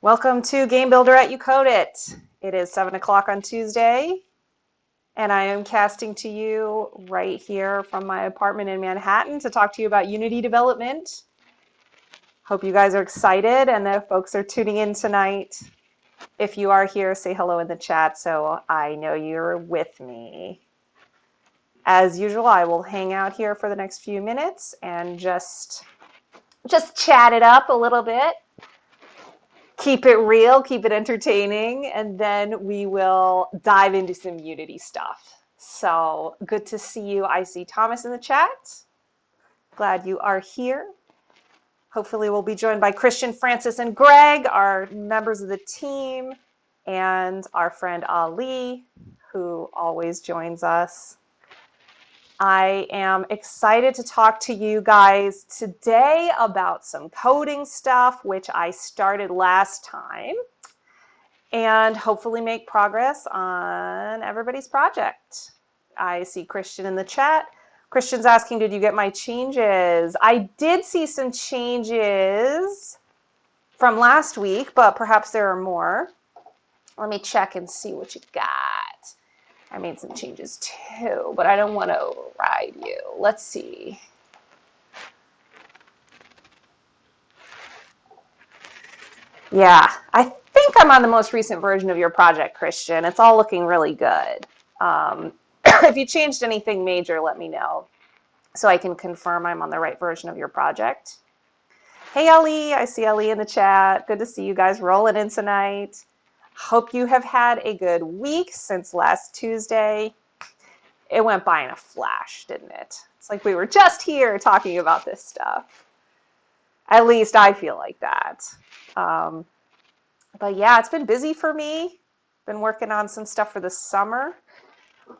Welcome to Game Builder at Yukodit. It is 7 o'clock on Tuesday, and I am casting to you right here from my apartment in Manhattan to talk to you about Unity development. Hope you guys are excited and that folks are tuning in tonight. If you are here, say hello in the chat so I know you're with me. As usual, I will hang out here for the next few minutes and just chat it up a little bit. Keep it real, keep it entertaining, and then we will dive into some Unity stuff. So good to see you. I see Thomas in the chat. Glad you are here. Hopefully we'll be joined by Christian, Francis, and Greg, our members of the team, and our friend Ali, who always joins us. I am excited to talk to you guys today about some coding stuff, which I started last time, and hopefully make progress on everybody's project. I see Christian in the chat. Christian's asking, did you get my changes? I did see some changes from last week, but perhaps there are more. Let me check and see what you got. I made some changes too, but I don't want to override you. Let's see. Yeah, I think I'm on the most recent version of your project, Christian. It's all looking really good. If you changed anything major, let me know so I can confirm I'm on the right version of your project. Hey, Ali. I see Ali in the chat. Good to see you guys rolling in tonight. Hope you have had a good week since last Tuesday. It went by in a flash, didn't it? It's like we were just here talking about this stuff. At least I feel like that. But yeah, it's been busy for me. Been working on some stuff for the summer.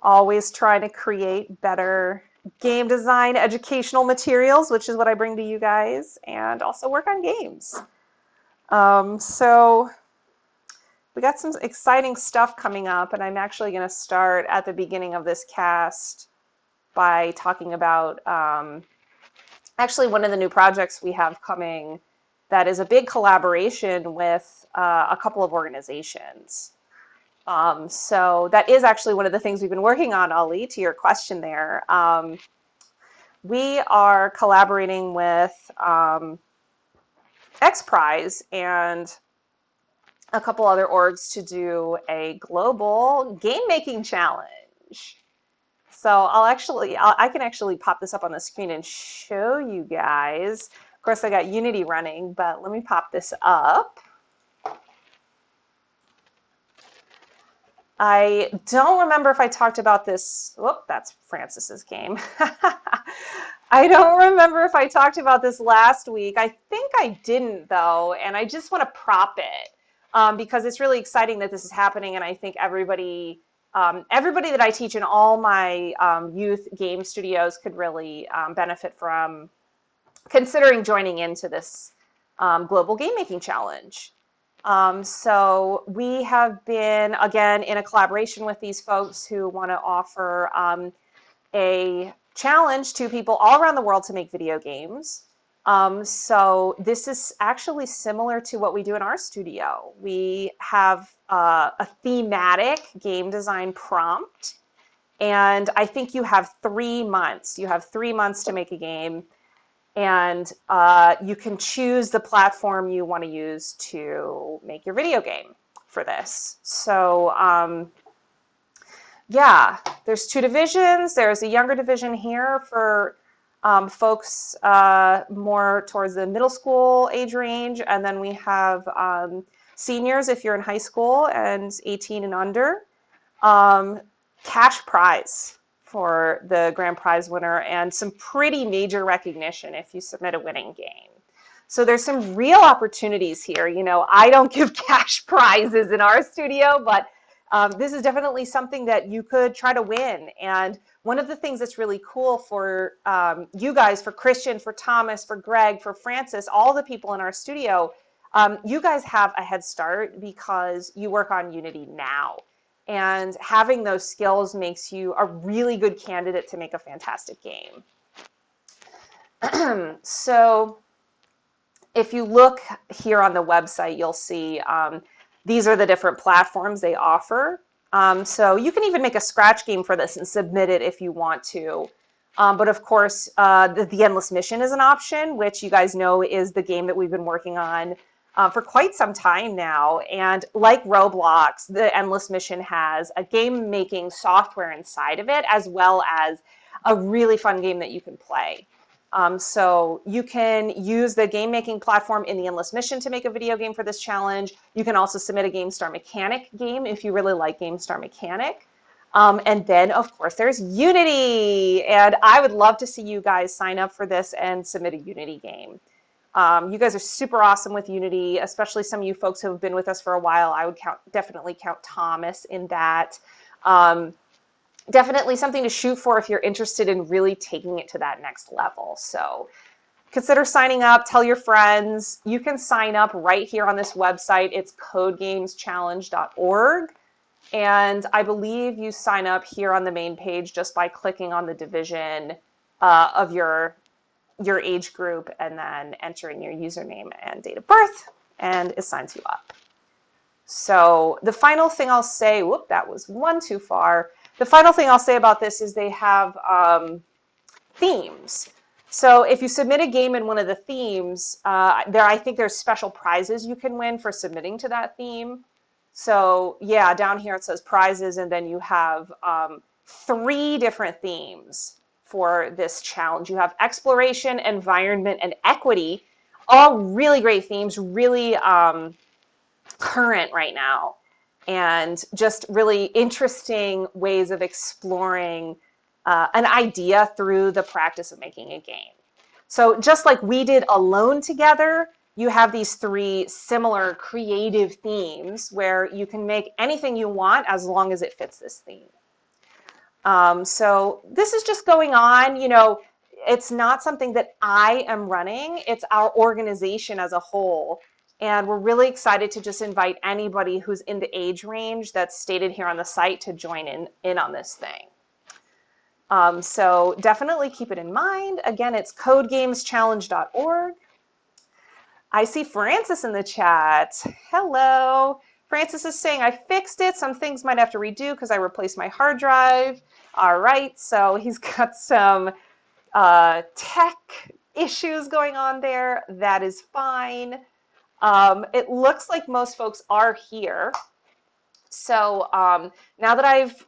Always trying to create better game design educational materials, which is what I bring to you guys, and also work on games. So we got some exciting stuff coming up, and I'm actually going to start at the beginning of this cast by talking about actually one of the new projects we have coming that is a big collaboration with a couple of organizations. So that is actually one of the things we've been working on, Ali, to your question there. We are collaborating with XPRIZE and a couple other orgs to do a global game making challenge. So I can actually pop this up on the screen and show you guys. Of course, I got Unity running, but let me pop this up. I don't remember if I talked about this. Whoop, that's Francis's game. I don't remember if I talked about this last week. I think I didn't, though, and I just want to prop it. Because it's really exciting that this is happening, and I think everybody that I teach in all my youth game studios could really benefit from considering joining into this global game making challenge. So we have been, again, in a collaboration with these folks who want to offer a challenge to people all around the world to make video games. So this is actually similar to what we do in our studio. We have a thematic game design prompt, and I think you have 3 months. You have 3 months to make a game, and you can choose the platform you want to use to make your video game for this. So yeah, there's 2 divisions. There's a younger division here for folks more towards the middle school age range, and then we have seniors if you're in high school and 18 and under. Cash prize for the grand prize winner and some pretty major recognition if you submit a winning game. So there's some real opportunities here. You know, I don't give cash prizes in our studio, but this is definitely something that you could try to win. And one of the things that's really cool for you guys, for Christian, for Thomas, for Greg, for Francis, all the people in our studio, you guys have a head start because you work on Unity now. And having those skills makes you a really good candidate to make a fantastic game. So if you look here on the website, you'll see these are the different platforms they offer. So you can even make a scratch game for this and submit it if you want to. But of course, the Endless Mission is an option, which you guys know is the game that we've been working on for quite some time now. And like Roblox, the Endless Mission has a game-making software inside of it, as well as a really fun game that you can play. So you can use the game-making platform in the Endless Mission to make a video game for this challenge. You can also submit a GameStar Mechanic game if you really like GameStar Mechanic. And then, of course, there's Unity. And I would love to see you guys sign up for this and submit a Unity game. You guys are super awesome with Unity, especially some of you folks who have been with us for a while. I would definitely count Thomas in that. Definitely something to shoot for if you're interested in really taking it to that next level. So consider signing up, tell your friends. You can sign up right here on this website. It's codegameschallenge.org. And I believe you sign up here on the main page just by clicking on the division of your age group and then entering your username and date of birth, and it signs you up. So the final thing I'll say, whoop, that was one too far. The final thing I'll say about this is they have themes. So if you submit a game in one of the themes, I think there's special prizes you can win for submitting to that theme. So yeah, down here it says prizes, and then you have 3 different themes for this challenge. You have exploration, environment, and equity. All really great themes, really current right now, and just really interesting ways of exploring an idea through the practice of making a game. So just like we did Alone together, you have these 3 similar creative themes where you can make anything you want as long as it fits this theme. So this is just going on, you know, it's not something that I am running, it's our organization as a whole. And we're really excited to just invite anybody who's in the age range that's stated here on the site to join in on this thing. So definitely keep it in mind. Again, it's codegameschallenge.org. I see Francis in the chat. Hello. Francis is saying, I fixed it. Some things might have to redo because I replaced my hard drive. All right, so he's got some tech issues going on there. That is fine. It looks like most folks are here. So now that I've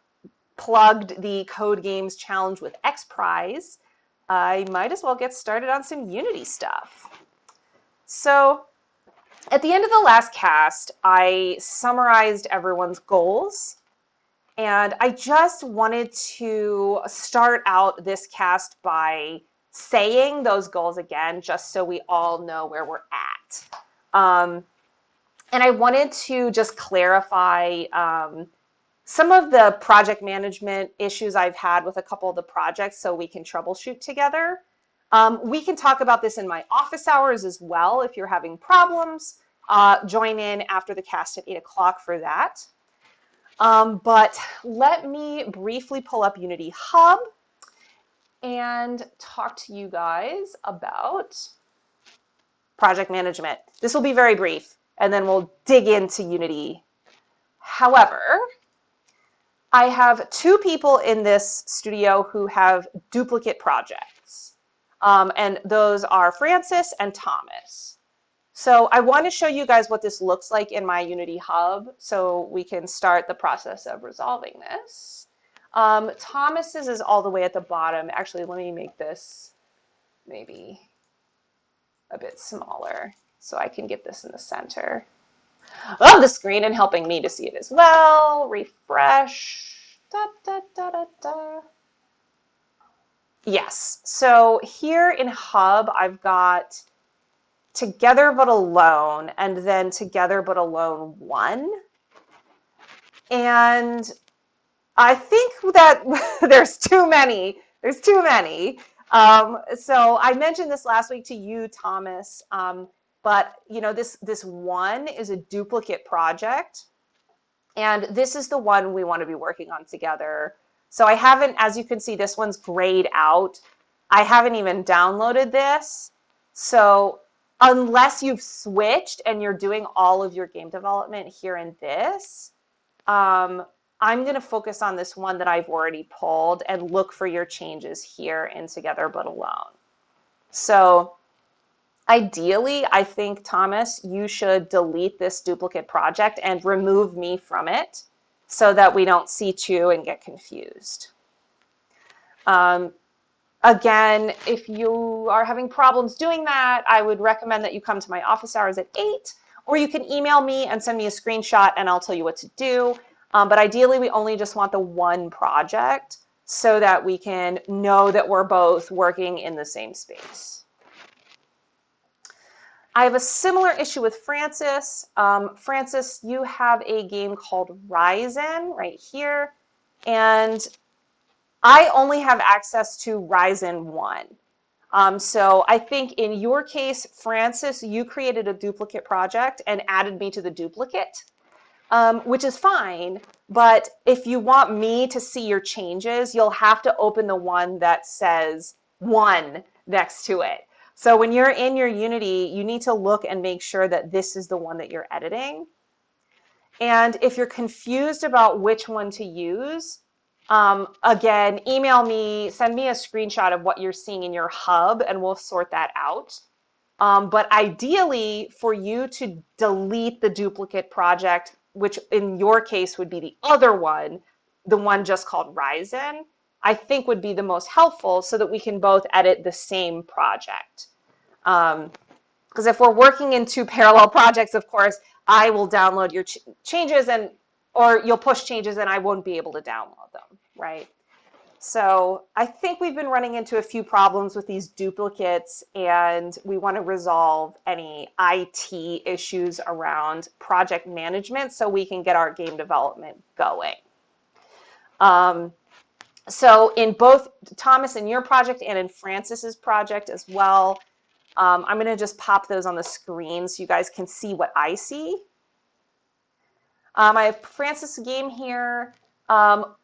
plugged the Code Games Challenge with X Prize, I might as well get started on some Unity stuff. So at the end of the last cast, I summarized everyone's goals, and I just wanted to start out this cast by saying those goals again, just so we all know where we're at. And I wanted to just clarify some of the project management issues I've had with a couple of the projects so we can troubleshoot together. We can talk about this in my office hours as well. If you're having problems, join in after the cast at 8 o'clock for that. But let me briefly pull up Unity Hub and talk to you guys about project management. This will be very brief, and then we'll dig into Unity. However, I have 2 people in this studio who have duplicate projects, and those are Francis and Thomas. So I want to show you guys what this looks like in my Unity Hub so we can start the process of resolving this. Thomas's is all the way at the bottom. Actually, let me make this maybe a bit smaller so I can get this in the center of the screen and helping me to see it as well. Refresh. Da, da, da, da, da. Yes, so here in Hub, I've got Together But Alone, and then Together But Alone 1. And I think that there's too many. There's too many. So I mentioned this last week to you, Thomas, but you know, this one is a duplicate project, and this is the one we want to be working on together. So I haven't, as you can see, this one's grayed out. I haven't even downloaded this. So unless you've switched and you're doing all of your game development here in this, I'm going to focus on this one that I've already pulled and look for your changes here in Together But Alone. So ideally, I think, Thomas, you should delete this duplicate project and remove me from it so that we don't see two and get confused. Again, if you are having problems doing that, I would recommend that you come to my office hours at 8, or you can email me and send me a screenshot and I'll tell you what to do. But ideally, we only just want the one project so that we can know that we're both working in the same space. I have a similar issue with Francis. Francis, you have a game called Ryzen right here, and I only have access to Ryzen 1. So I think in your case, Francis, you created a duplicate project and added me to the duplicate, which is fine. But if you want me to see your changes, you'll have to open the one that says 1 next to it. So when you're in your Unity, you need to look and make sure that this is the one that you're editing. And if you're confused about which one to use, again, email me, send me a screenshot of what you're seeing in your hub, and we'll sort that out. But ideally, for you to delete the duplicate project, which in your case would be the other one, the one just called Ryzen, I think would be the most helpful so that we can both edit the same project. Because if we're working in 2 parallel projects, of course, I will download your changes or you'll push changes and I won't be able to download them, right? So I think we've been running into a few problems with these duplicates, and we want to resolve any IT issues around project management so we can get our game development going. So in both Thomas, in your project, and in Francis's project as well, I'm going to just pop those on the screen so you guys can see what I see. I have Francis' game here.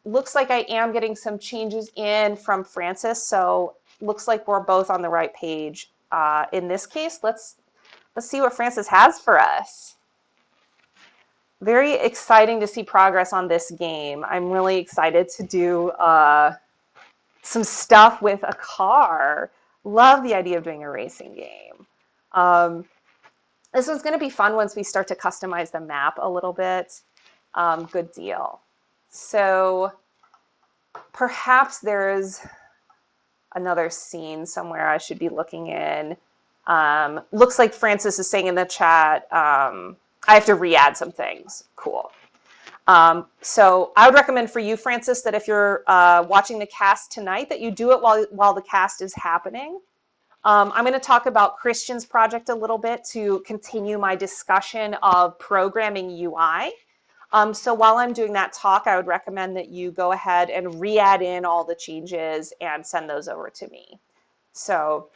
Looks like I am getting some changes in from Francis, so looks like we're both on the right page. In this case, let's see what Francis has for us. Very exciting to see progress on this game. I'm really excited to do some stuff with a car. Love the idea of doing a racing game. This one's going to be fun once we start to customize the map a little bit. Good deal. So perhaps there's another scene somewhere I should be looking in. Looks like Francis is saying in the chat, I have to re-add some things. Cool. So I would recommend for you, Francis, that if you're watching the cast tonight, that you do it while the cast is happening. I'm going to talk about Christian's project a little bit to continue my discussion of programming UI. So while I'm doing that talk, I would recommend that you go ahead and re-add in all the changes and send those over to me. So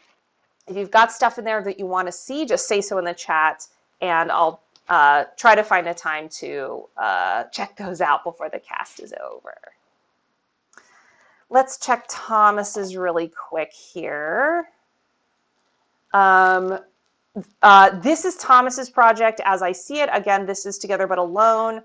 if you've got stuff in there that you want to see, just say so in the chat, and I'll try to find a time to check those out before the cast is over. Let's check Thomas's really quick here. This is Thomas's project as I see it. Again, this is Together But Alone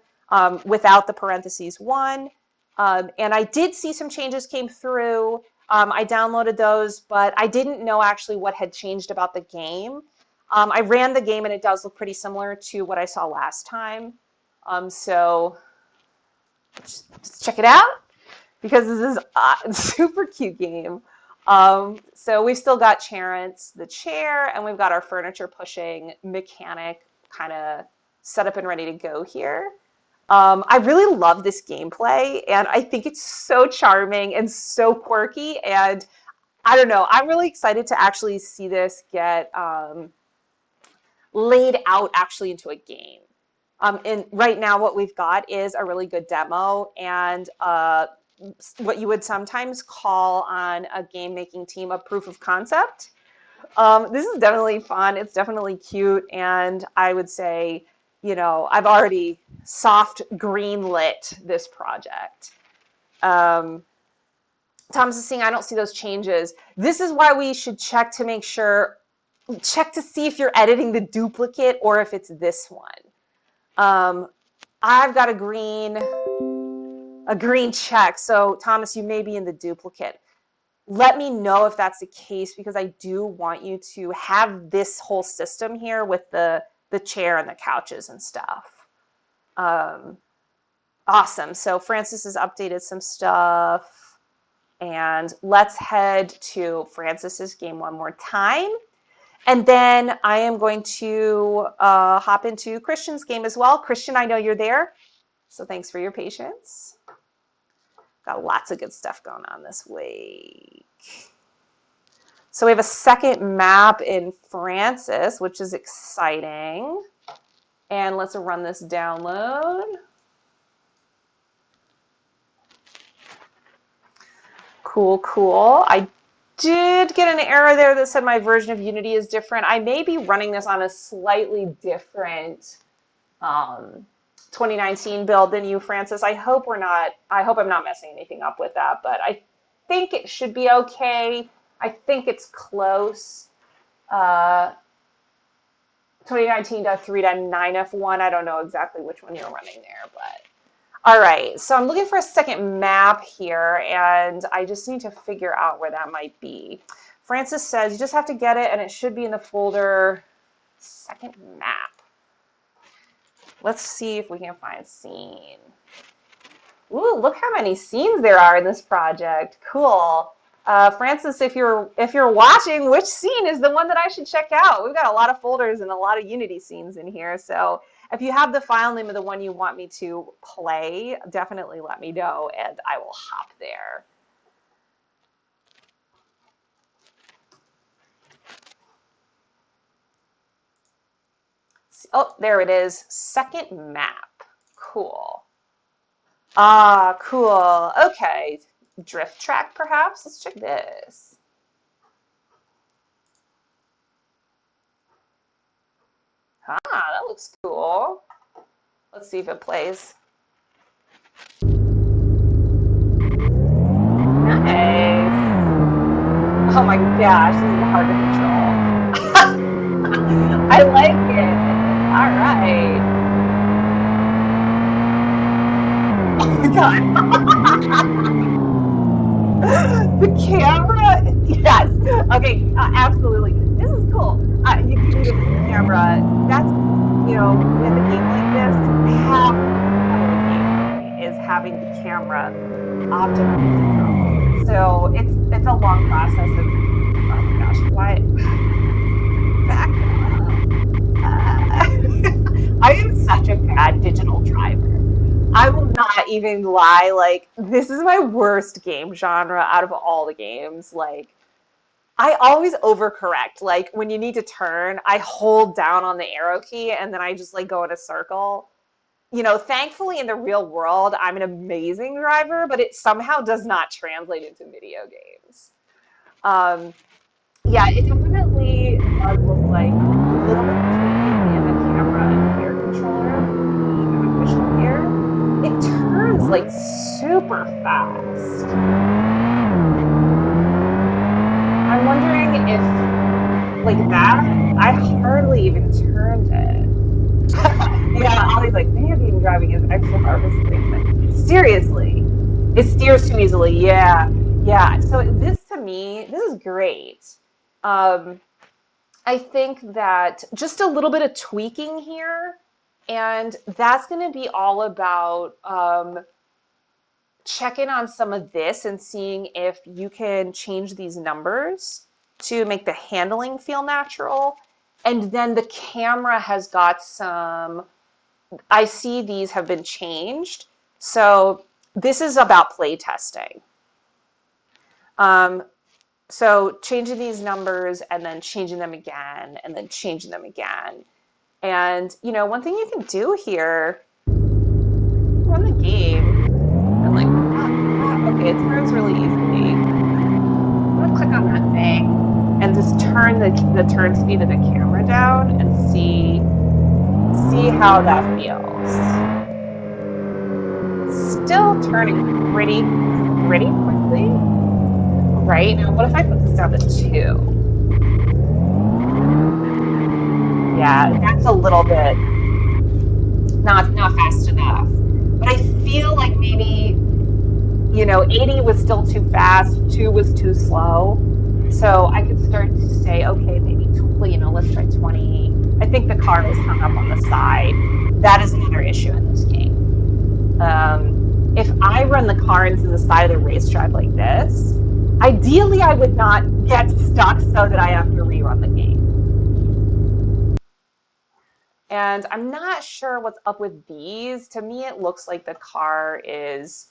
without the parentheses 1. And I did see some changes came through. I downloaded those, but I didn't know actually what had changed about the game. I ran the game and it does look pretty similar to what I saw last time. So just check it out because this is a super cute game. So we've still got Charence, the chair, and we've got our furniture pushing mechanic kind of set up and ready to go here. I really love this gameplay, and I think it's so charming and so quirky, and I don't know, I'm really excited to actually see this get laid out actually into a game. And right now what we've got is a really good demo and what you would sometimes call on a game making team a proof of concept. This is definitely fun. It's definitely cute. And I would say, you know, I've already soft greenlit this project. Thomas is saying, I don't see those changes. This is why we should check to make sure check to see if you're editing the duplicate or if it's this one. I've got a green check. So Thomas, you may be in the duplicate. Let me know if that's the case, because I do want you to have this whole system here with the chair and the couches and stuff. Awesome. So Francis has updated some stuff, and let's head to Francis's game one more time. And then I am going to hop into Christian's game as well. Christian, I know you're there, so thanks for your patience. Got lots of good stuff going on this week. So we have a second map in Francis, which is exciting. And let's run this download. Cool, cool. I did get an error there that said my version of Unity is different. I may be running this on a slightly different 2019 build than you, Francis. I hope I'm not messing anything up with that, but I think it should be okay. I think it's close. 2019.3.9F1. I don't know exactly which one you're running there, but all right. So I'm looking for a second map here, and I just need to figure out where that might be. Francis says you just have to get it, and it should be in the folder second map. Let's see if we can find scene. Ooh, look how many scenes there are in this project. Cool. Francis, if you're watching, which scene is the one that I should check out? We've got a lot of folders and a lot of Unity scenes in here. So if you have the file name of the one you want me to play, definitely let me know and I will hop there. Oh, there it is. Second map. Cool. Ah, cool. Okay. Drift track, perhaps? Let's check this. Ah, that looks cool. Let's see if it plays. Nice. Oh my gosh, this is hard to control. I like it. All right. Oh my god. The camera, yes. Okay, absolutely. This is cool. You can do the camera. That's, with a game like this, half of the gameplay is having the camera optimally controlled. So it's a long process of, oh my gosh, what? Back up. I am such a bad digital driver. I will not even lie, like, this is my worst game genre out of all the games. Like, I always overcorrect. Like, when you need to turn, I hold down on the arrow key and then I just, like, go in a circle. Thankfully in the real world, I'm an amazing driver, but it somehow does not translate into video games. Yeah, it definitely does look like a little bit of tweaking in the camera and gear controller, the official gear. It turns like super fast. I'm wondering if, like that, I hardly even turned it. Yeah, Ollie's like, video game driving is extra hard for something. Seriously, it steers too easily. Yeah, yeah. So this, to me, this is great. I think that just a little bit of tweaking here, and that's going to be all about checking on some of this and seeing if you can change these numbers to make the handling feel natural. And then the camera has got some, I see these have been changed. So this is about play testing. So changing these numbers and then changing them again and then changing them again. And, one thing you can do here, run the game and like, okay, it turns really easily. I'm gonna click on that thing and just turn the turn speed of the camera down and see how that feels. Still turning pretty quickly. Right? Now, what if I put this down to 2? little bit not fast enough. But I feel like maybe, 80 was still too fast, 2 was too slow. So I could start to say, okay, maybe, let's try 20. I think the car was hung up on the side. That is another issue in this game. If I run the car into the side of the racetrack like this, ideally I would not get stuck so that I have to rerun the game. And I'm not sure what's up with these. To me, it looks like the car is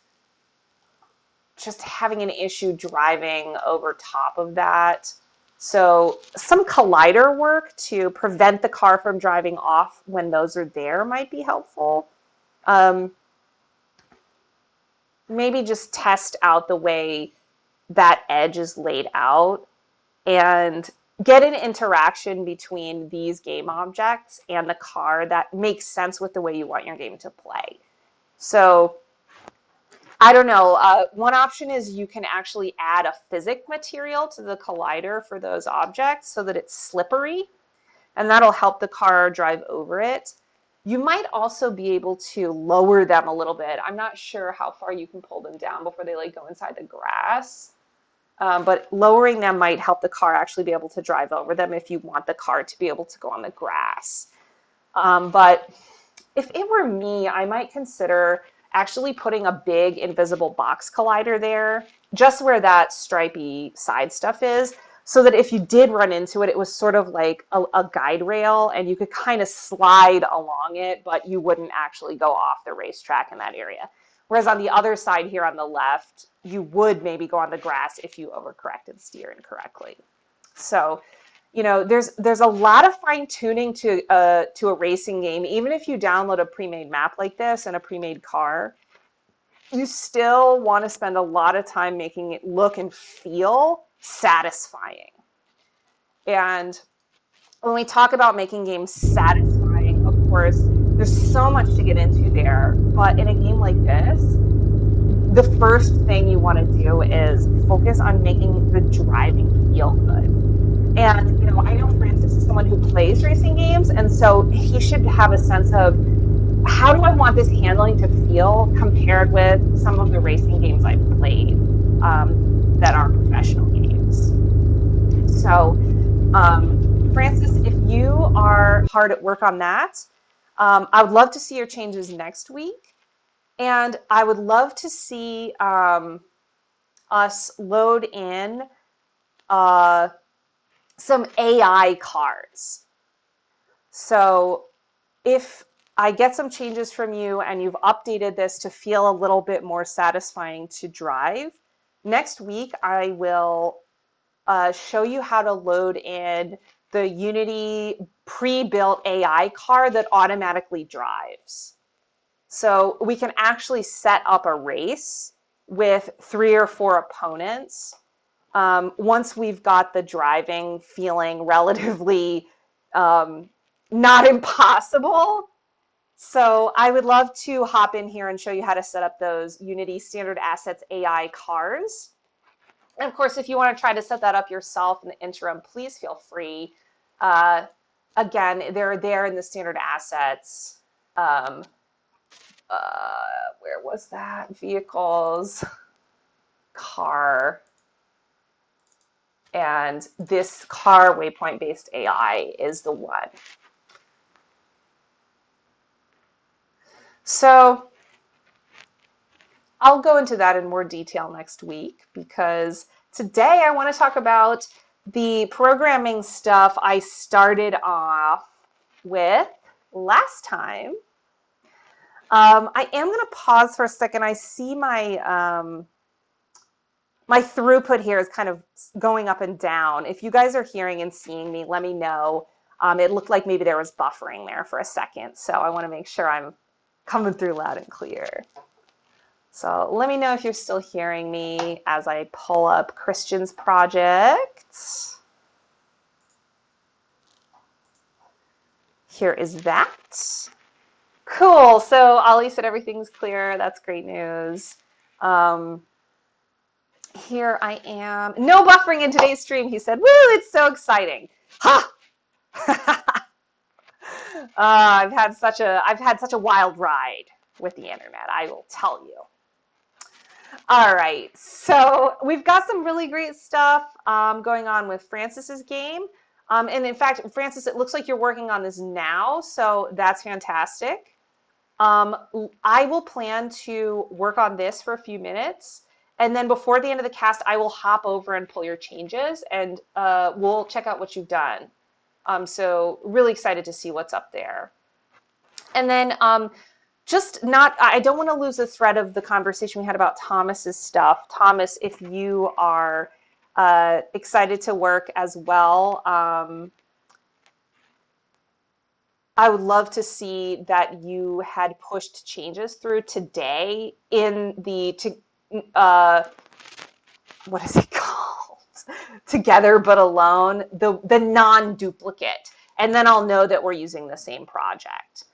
just having an issue driving over top of that. So some collider work to prevent the car from driving off when those are there might be helpful. Maybe just test out the way that edge is laid out and get an interaction between these game objects and the car that makes sense with the way you want your game to play. So I don't know. One option is you can actually add a physic material to the collider for those objects so that it's slippery, and that'll help the car drive over it. You might also be able to lower them a little bit. I'm not sure how far you can pull them down before they go inside the grass. But lowering them might help the car actually be able to drive over them if you want the car to be able to go on the grass. But if it were me, I might consider actually putting a big invisible box collider there, just where that stripy side stuff is, so that if you did run into it, it was sort of like a guide rail and you could kind of slide along it, but you wouldn't actually go off the racetrack in that area. Whereas on the other side here on the left, you would maybe go on the grass if you overcorrect and steer incorrectly. So, there's a lot of fine tuning to a racing game. Even if you download a pre-made map like this and a pre-made car, you still want to spend a lot of time making it look and feel satisfying. And when we talk about making games satisfying, of course, there's so much to get into there. But in a game like this, the first thing you want to do is focus on making the driving feel good. And, I know Francis is someone who plays racing games, and so he should have a sense of how do I want this handling to feel compared with some of the racing games I've played that are professional games. So, Francis, if you are hard at work on that, I would love to see your changes next week. And I would love to see us load in some AI cars. So if I get some changes from you and you've updated this to feel a little bit more satisfying to drive, next week I will show you how to load in the Unity pre-built AI car that automatically drives. So we can actually set up a race with 3 or 4 opponents once we've got the driving feeling relatively not impossible. So I would love to hop in here and show you how to set up those Unity Standard Assets AI cars. And of course, if you want to try to set that up yourself in the interim, please feel free. Again, they're there in the standard assets. Where was that? Vehicles, car, and this car waypoint-based AI is the one. So I'll go into that in more detail next week because today I want to talk about the programming stuff I started off with last time. I am going to pause for a second. I see my my throughput here is kind of going up and down. If you guys are hearing and seeing me, let me know. It looked like maybe there was buffering there for a second, so I want to make sure I'm coming through loud and clear. So let me know if you're still hearing me as I pull up Christian's project. Here is that. Cool. So Ollie said everything's clear. That's great news. Here I am. No buffering in today's stream, he said. Woo, it's so exciting. Ha! I've had such a wild ride with the internet, I will tell you. All right, so we've got some really great stuff going on with Francis's game. And in fact, Francis, it looks like you're working on this now, so that's fantastic. I will plan to work on this for a few minutes, and then before the end of the cast, I will hop over and pull your changes, and we'll check out what you've done. So really excited to see what's up there. And then I don't want to lose the thread of the conversation we had about Thomas's stuff. Thomas, if you are excited to work as well, I would love to see that you had pushed changes through today in the, what is it called? Together but alone, the non-duplicate. And then I'll know that we're using the same project.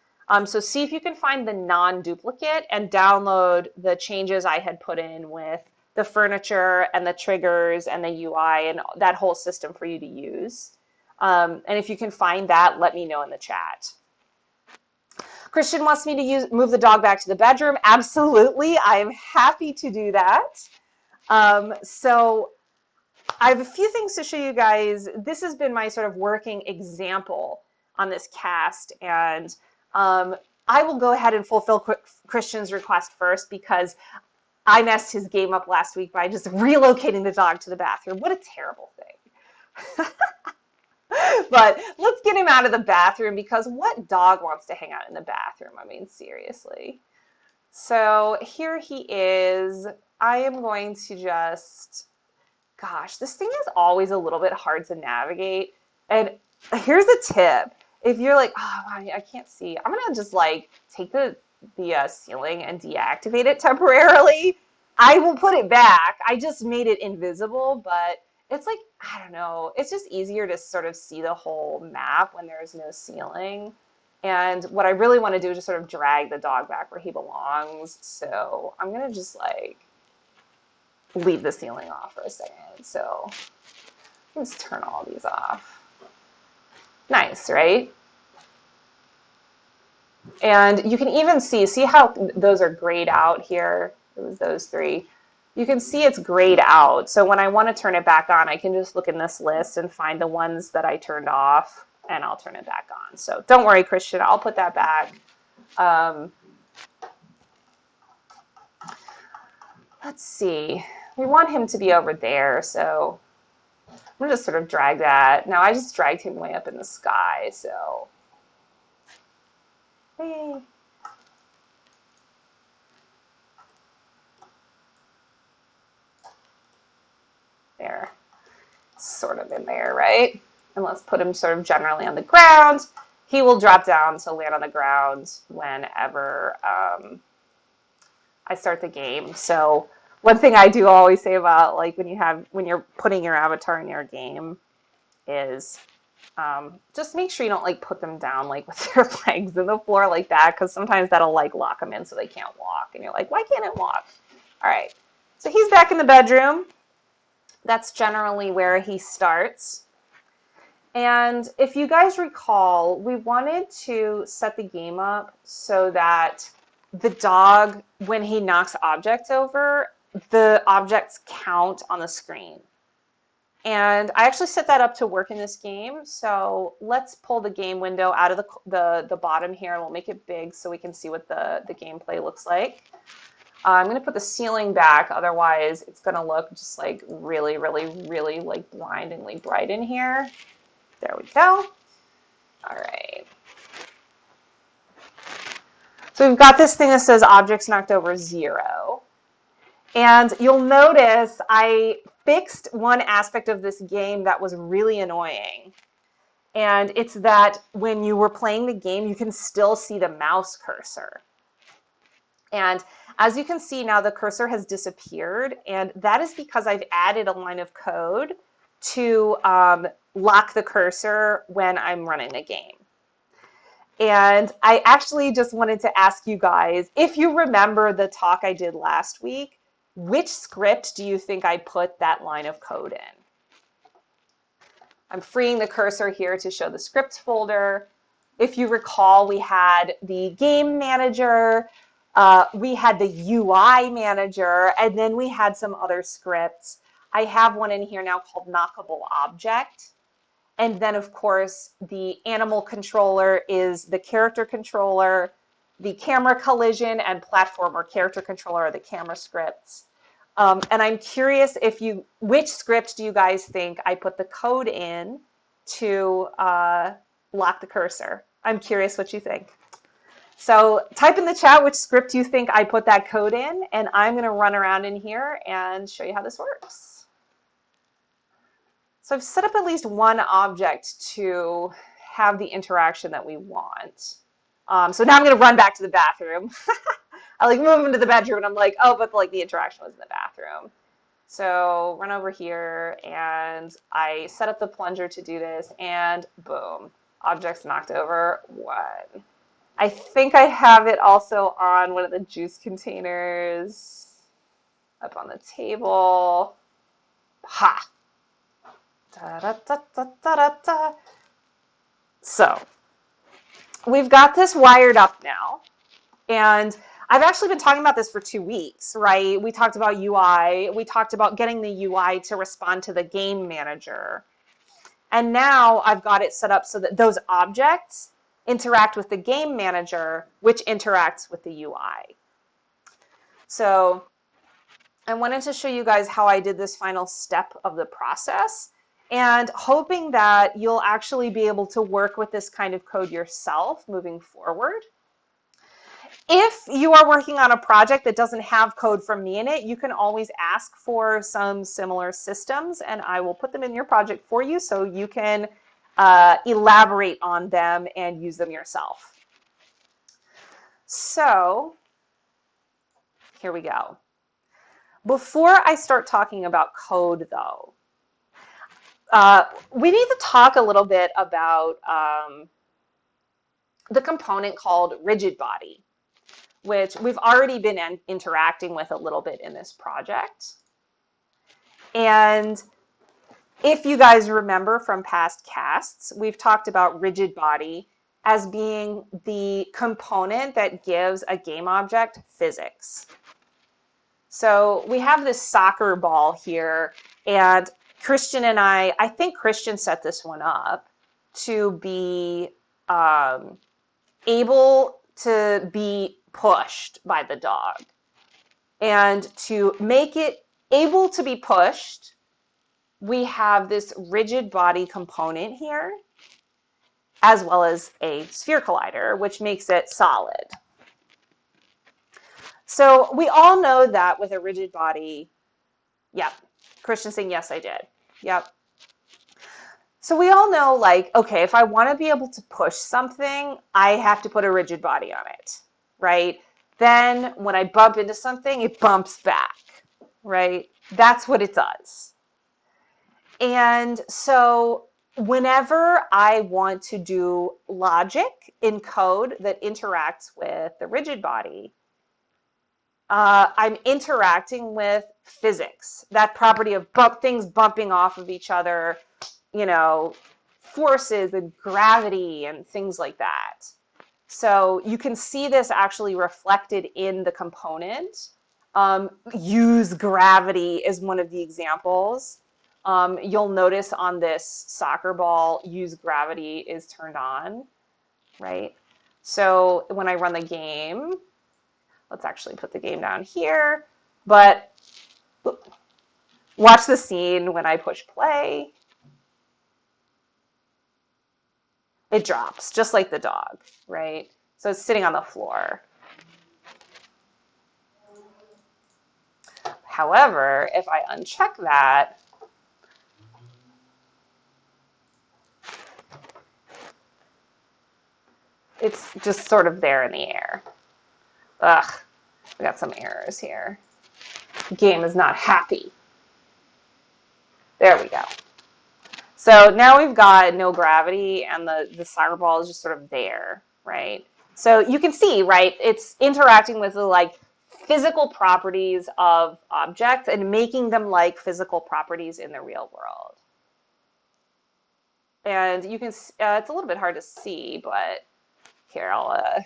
So see if you can find the non-duplicate and download the changes I had put in with the furniture and the triggers and the UI and that whole system for you to use. And if you can find that, let me know in the chat. Christian wants me to move the dog back to the bedroom. Absolutely. I'm happy to do that. So I have a few things to show you guys. This has been my sort of working example on this cast. And I will go ahead and fulfill Christian's request first because I messed his game up last week by just relocating the dog to the bathroom. What a terrible thing. But let's get him out of the bathroom because what dog wants to hang out in the bathroom? I mean, seriously. So here he is. I am going to just, gosh, this thing is always a little bit hard to navigate. And here's a tip. If you're like, oh, I can't see, I'm going to just like take the ceiling and deactivate it temporarily. I will put it back. I just made it invisible, but it's like, I don't know, it's just easier to sort of see the whole map when there's no ceiling. And what I really want to do is just sort of drag the dog back where he belongs. So I'm going to just like leave the ceiling off for a second. So let's turn all these off. Nice, right? And you can even see how those are grayed out here. It was those three. You can see it's grayed out. So when I want to turn it back on, I can just look in this list and find the ones that I turned off, and I'll turn it back on. So don't worry, Christian, I'll put that back. Let's see. We want him to be over there, so I'm going to just sort of drag that. Now I just dragged him way up in the sky, so. Hey. There. Sort of in there, right? And let's put him sort of generally on the ground. He will drop down, so land on the ground whenever I start the game. So one thing I do always say about like when you're putting your avatar in your game is just make sure you don't like put them down like with their legs in the floor like that, because sometimes that'll like lock them in so they can't walk, and you're like, why can't it walk? All right, so he's back in the bedroom. That's generally where he starts. And if you guys recall, we wanted to set the game up so that the dog, when he knocks objects over, the objects count on the screen. And I actually set that up to work in this game. So let's pull the game window out of the bottom here, and we'll make it big so we can see what the gameplay looks like. I'm going to put the ceiling back, otherwise it's going to look just like really, really, really like blindingly bright in here. There we go. All right. So we've got this thing that says objects knocked over 0. And you'll notice I fixed one aspect of this game that was really annoying. And it's that when you were playing the game, you can still see the mouse cursor. And as you can see now, the cursor has disappeared, and that is because I've added a line of code to lock the cursor when I'm running the game. And I actually just wanted to ask you guys, if you remember the talk I did last week, which script do you think I put that line of code in? I'm freeing the cursor here to show the script folder. If you recall, we had the game manager, we had the UI manager, and then we had some other scripts. I have one in here now called Knockable Object. And then, of course, the animal controller is the character controller, the camera collision and platform or character controller are the camera scripts. And I'm curious which script do you guys think I put the code in to lock the cursor? I'm curious what you think. So type in the chat which script you think I put that code in, and I'm going to run around in here and show you how this works. So I've set up at least one object to have the interaction that we want. So now I'm going to run back to the bathroom. I like move into the bedroom and I'm like, oh, but like the interaction was in the bathroom. So run over here and I set up the plunger to do this and boom, object's knocked over. One. I think I have it also on one of the juice containers up on the table. Ha! Da, da, da, da, da, da. So we've got this wired up now, and I've actually been talking about this for 2 weeks, right? We talked about UI, we talked about getting the UI to respond to the game manager, and now I've got it set up so that those objects interact with the game manager, which interacts with the UI. So I wanted to show you guys how I did this final step of the process, and hoping that you'll actually be able to work with this kind of code yourself moving forward. If you are working on a project that doesn't have code from me in it, you can always ask for some similar systems and I will put them in your project for you so you can elaborate on them and use them yourself. So here we go. Before I start talking about code though, we need to talk a little bit about the component called rigid body, which we've already been interacting with a little bit in this project. And if you guys remember from past casts, we've talked about rigid body as being the component that gives a game object physics. So we have this soccer ball here, and Christian and I think Christian set this one up to be able to be pushed by the dog. And to make it able to be pushed, we have this rigid body component here, as well as a sphere collider, which makes it solid. So we all know that with a rigid body, yep, Christian saying, yes, I did. Yep. So we all know, like, okay, if I want to be able to push something, I have to put a rigid body on it, right? Then when I bump into something, it bumps back, right? That's what it does. And so whenever I want to do logic in code that interacts with the rigid body, I'm interacting with physics, that property of things bumping off of each other, you know, forces and gravity and things like that. So you can see this actually reflected in the component. Use gravity is one of the examples. You'll notice on this soccer ball, use gravity is turned on, right? So when I run the game, let's actually put the game down here, but watch the scene when I push play. It drops, just like the dog, right? So it's sitting on the floor. However, if I uncheck that, it's just sort of there in the air. Ugh, we got some errors here. The game is not happy. There we go. So now we've got no gravity and the soccer ball is just sort of there, right? So you can see, right, it's interacting with the like physical properties of objects and making them like physical properties in the real world. And you can, it's a little bit hard to see, but Here, I'll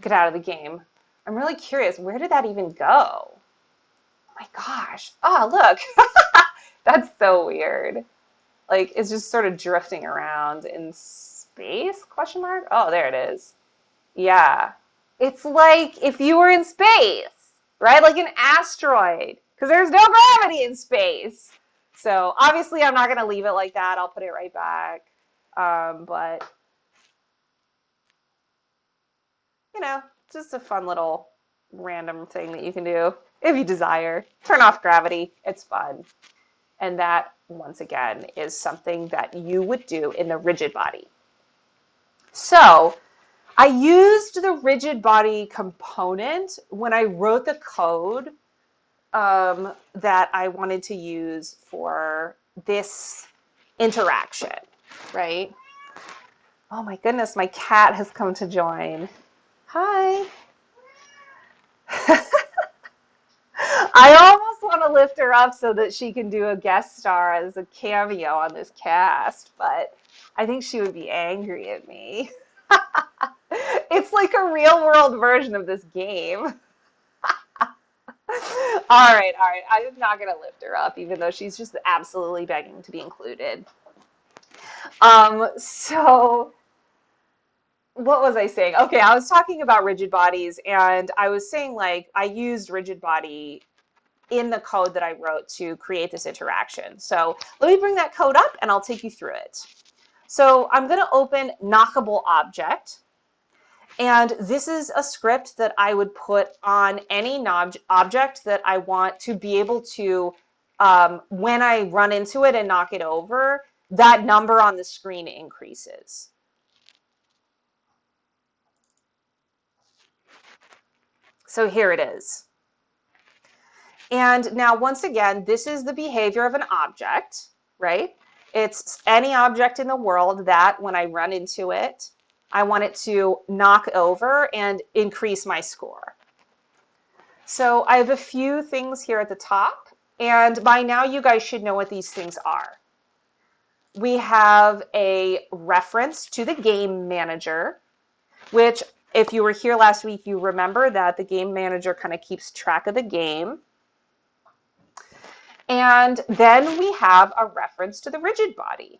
get out of the game. I'm really curious, where did that even go? Oh my gosh. Oh, look. That's so weird. Like, it's just sort of drifting around in space, question mark? Oh, there it is. Yeah. It's like if you were in space, right? Like an asteroid, because there's no gravity in space. So obviously I'm not going to leave it like that. I'll put it right back. But, you know, just a fun little random thing that you can do if you desire. Turn off gravity. It's fun. And that, once again, is something that you would do in the rigid body. So I used the rigid body component when I wrote the code that I wanted to use for this interaction, right? Oh my goodness, my cat has come to join. Hi. I almost want to lift her up so that she can do a guest star as a cameo on this cast, but I think she would be angry at me. It's like a real world version of this game. All right. I'm not going to lift her up, even though she's just absolutely begging to be included. So what was I saying? Okay, I was talking about rigid bodies, and I was saying, like, I used rigid body in the code that I wrote to create this interaction. So let me bring that code up and I'll take you through it. So I'm going to open Knockable object. And this is a script that I would put on any object that I want to be able to, when I run into it and knock it over, that number on the screen increases. So here it is. And now, once again, this is the behavior of an object, right? It's any object in the world that when I run into it, I want it to knock over and increase my score. So I have a few things here at the top, and by now you guys should know what these things are. We have a reference to the game manager, which if you were here last week, you remember that the game manager kind of keeps track of the game. And then we have a reference to the rigid body.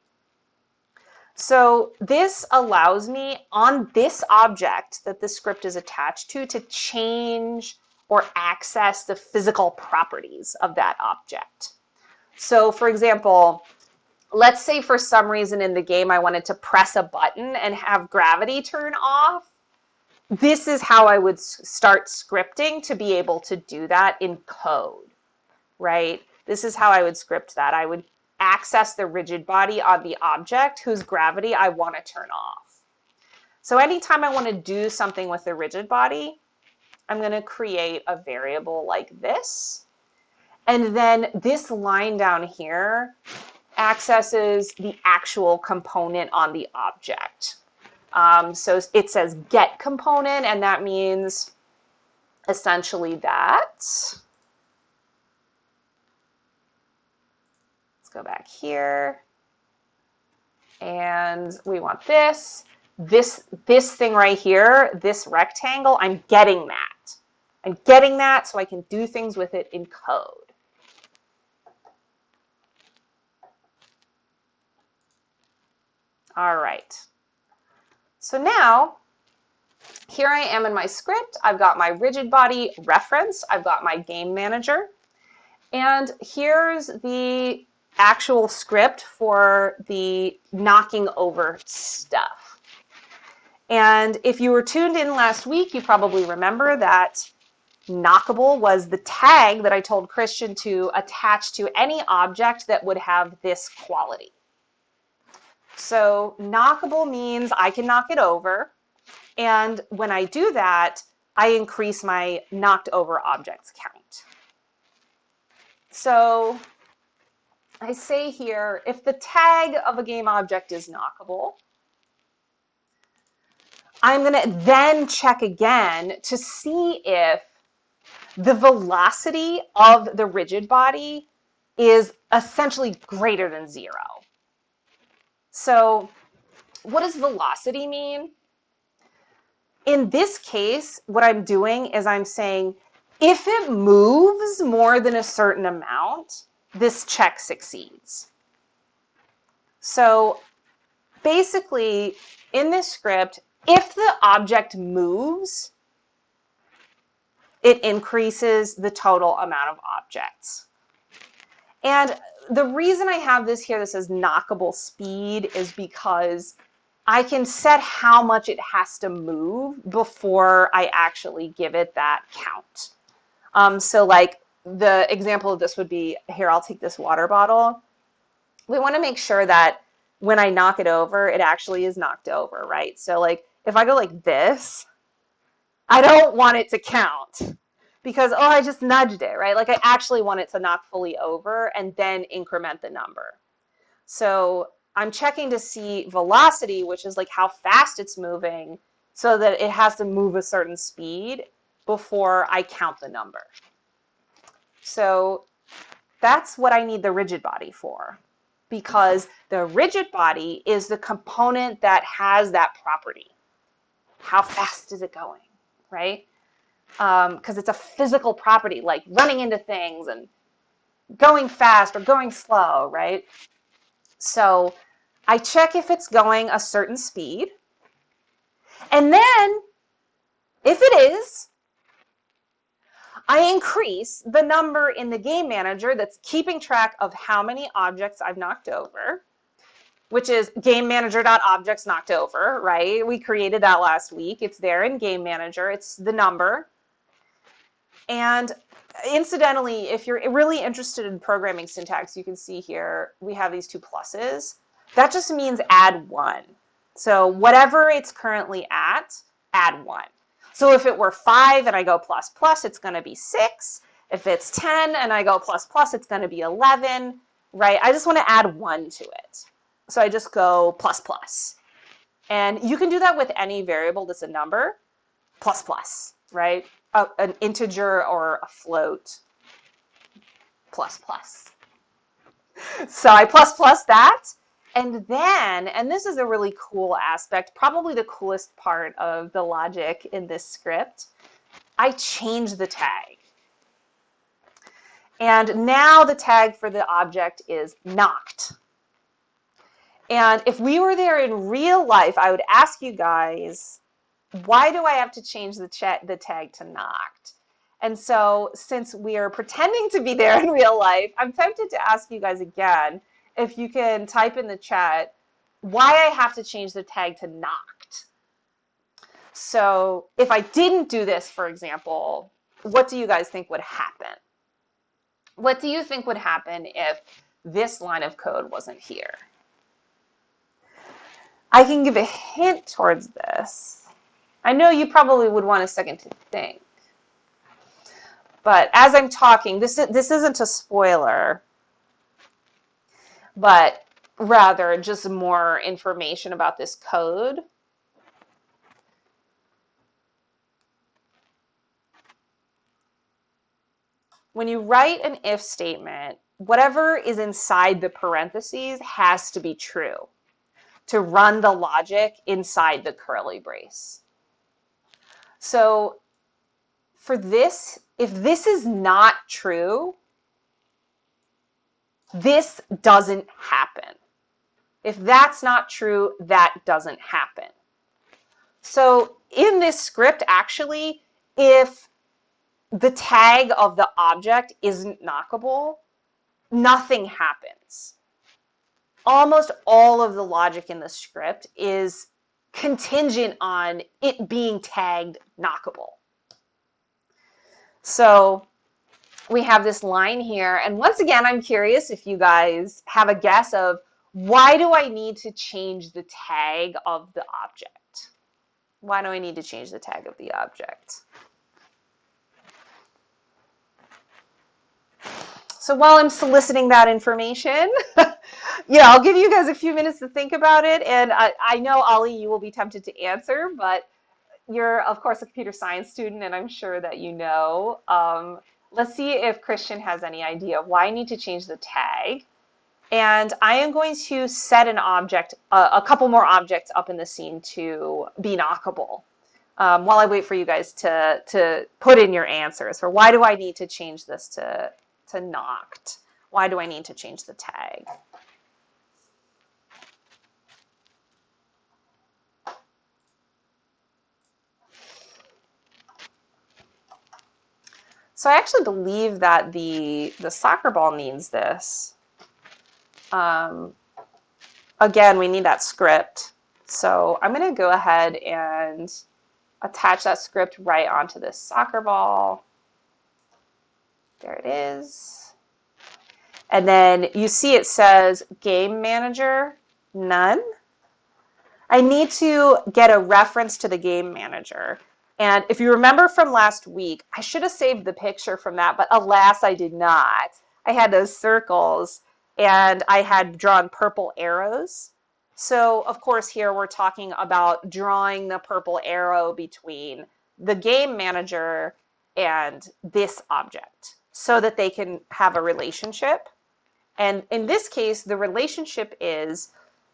So this allows me on this object that the script is attached to change or access the physical properties of that object. So for example, let's say for some reason in the game I wanted to press a button and have gravity turn off. This is how I would start scripting to be able to do that in code, right? This is how I would script that. I would access the rigid body on the object whose gravity I want to turn off. So anytime I want to do something with the rigid body, I'm going to create a variable like this. And then this line down here accesses the actual component on the object. So it says get component, and that means essentially that. Go back here, and we want this thing right here, this rectangle. I'm getting that so I can do things with it in code. All right, so now here I am in my script. I've got my rigid body reference, I've got my game manager, and here's the actual script for the knocking over stuff. And if you were tuned in last week, you probably remember that knockable was the tag that I told Christian to attach to any object that would have this quality. So knockable means I can knock it over, and when I do that, I increase my knocked over objects count. So I say here, if the tag of a game object is knockable, I'm going to then check again to see if the velocity of the rigid body is essentially greater than 0. So what does velocity mean? in this case, what I'm doing is I'm saying, if it moves more than a certain amount, this check succeeds. So basically, in this script, if the object moves, it increases the total amount of objects. And the reason I have this here that says knockable speed is because I can set how much it has to move before I actually give it that count. So like the example of this would be, here, I'll take this water bottle. We want to make sure that when I knock it over, it actually is knocked over, right? So like if I go like this, I don't want it to count because, oh, I just nudged it, right? Like I actually want it to knock fully over and then increment the number. So I'm checking to see velocity, which is like how fast it's moving, so that it has to move a certain speed before I count the number. So that's what I need the rigid body for, because the rigid body is the component that has that property. How fast is it going, right? Because it's a physical property, like running into things and going fast or going slow, right? So I check if it's going a certain speed. And then, if it is, I increase the number in the game manager that's keeping track of how many objects I've knocked over, which is game manager.objects knocked over, right? We created that last week. It's there in game manager. It's the number. And incidentally, if you're really interested in programming syntax, you can see here we have these two pluses. That just means add 1. So whatever it's currently at, add 1. So if it were 5 and I go plus plus, it's going to be 6. If it's 10 and I go plus plus, it's going to be 11, right? I just want to add 1 to it. So I just go plus plus. And you can do that with any variable that's a number, plus plus, right? An integer or a float, plus plus. So I plus plus that. And then, and this is a really cool aspect, probably the coolest part of the logic in this script, I change the tag. And now the tag for the object is knocked. And if we were there in real life, I would ask you guys, why do I have to change the tag to knocked? And so since we are pretending to be there in real life, I'm tempted to ask you guys again, if you can type in the chat, why I have to change the tag to knocked. So if I didn't do this, for example, what do you guys think would happen? What do you think would happen if this line of code wasn't here? I can give a hint towards this. I know you probably would want a second to think. But as I'm talking, this isn't a spoiler, but rather just more information about this code. When you write an if statement, whatever is inside the parentheses has to be true to run the logic inside the curly brace. So for this, if this is not true, this doesn't happen. If that's not true, that doesn't happen. So in this script, actually, if the tag of the object isn't knockable, nothing happens. Almost all of the logic in the script is contingent on it being tagged knockable. So we have this line here, and once again, I'm curious if you guys have a guess of why do I need to change the tag of the object? Why do I need to change the tag of the object? So while I'm soliciting that information, I'll give you guys a few minutes to think about it. And I know, Ollie, you will be tempted to answer, but you're, of course, a computer science student, and I'm sure that you know. Let's see if Christian has any idea of why I need to change the tag. And I am going to set an object, a couple more objects up in the scene to be knockable. while I wait for you guys to put in your answers for why do I need to change this to knocked? Why do I need to change the tag? So I actually believe that the soccer ball needs this. Again, we need that script. So I'm going to go ahead and attach that script right onto this soccer ball. There it is. And then you see it says Game Manager, none. I need to get a reference to the Game Manager. And if you remember from last week, I should have saved the picture from that, but alas, I did not. I had those circles and I had drawn purple arrows. So, of course, here we're talking about drawing the purple arrow between the Game Manager and this object so that they can have a relationship. And in this case, the relationship is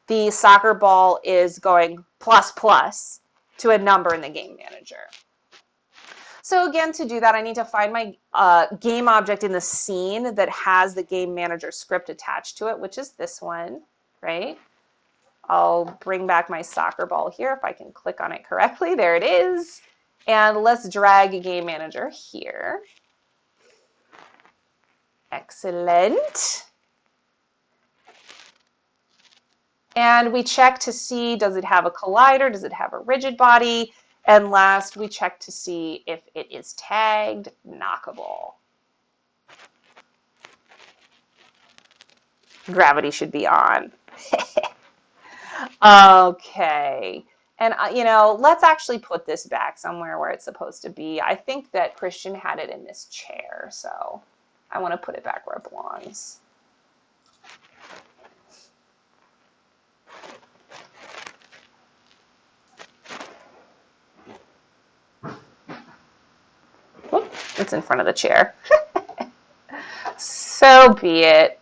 the soccer ball is going plus plus to a number in the Game Manager. So again, to do that, I need to find my game object in the scene that has the Game Manager script attached to it, which is this one, right? I'll bring back my soccer ball here if I can click on it correctly. There it is. And let's drag Game Manager here. Excellent. And we check to see, does it have a collider? Does it have a rigid body? And last, we check to see if it is tagged knockable. Gravity should be on. Okay. And, let's actually put this back somewhere where it's supposed to be. I think that Christian had it in this chair, so I want to put it back where it belongs. It's in front of the chair. So be it.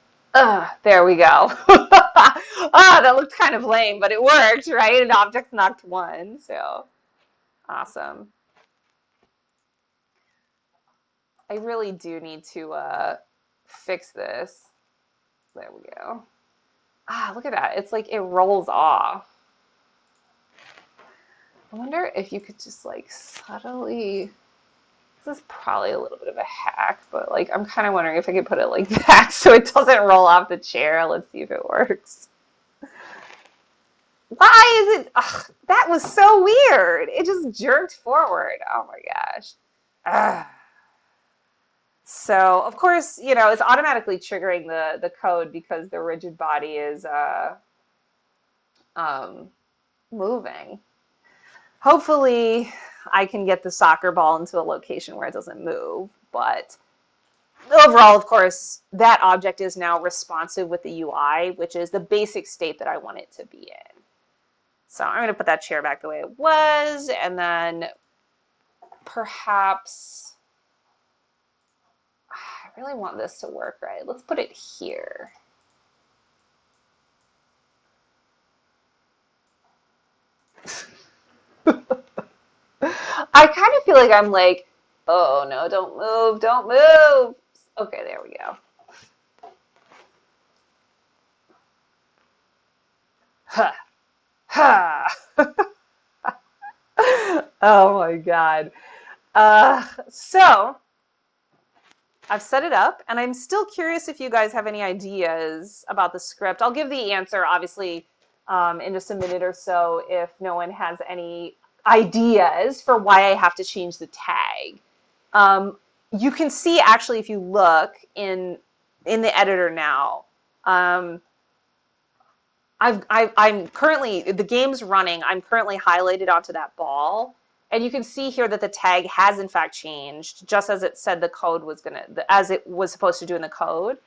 There we go. That looked kind of lame, but it worked, right? An object knocked one, so awesome. I really do need to fix this. There we go. Look at that. It's like it rolls off. I wonder if you could just like subtly... This is probably a little bit of a hack, but like I'm kind of wondering if I could put it like that so it doesn't roll off the chair. Let's see if it works. Why is it? Ugh, that was so weird. It just jerked forward. Oh my gosh. Ugh. So of course, it's automatically triggering the code because the rigid body is moving. Hopefully, I can get the soccer ball into a location where it doesn't move, but overall, of course, that object is now responsive with the UI, which is the basic state that I want it to be in. So I'm going to put that chair back the way it was, and then perhaps, I really want this to work right. Let's put it here. I kind of feel like I'm like, oh no, don't move, don't move. Okay, there we go. Ha, ha. Oh my God. So I've set it up, and I'm still curious if you guys have any ideas about the script. I'll give the answer, obviously, in just a minute or so if no one has any ideas for why I have to change the tag. You can see, actually, if you look in the editor now, I'm currently, the game's running, I'm currently highlighted onto that ball. And you can see here that the tag has in fact changed, just as it said the code was as it was supposed to do in the code.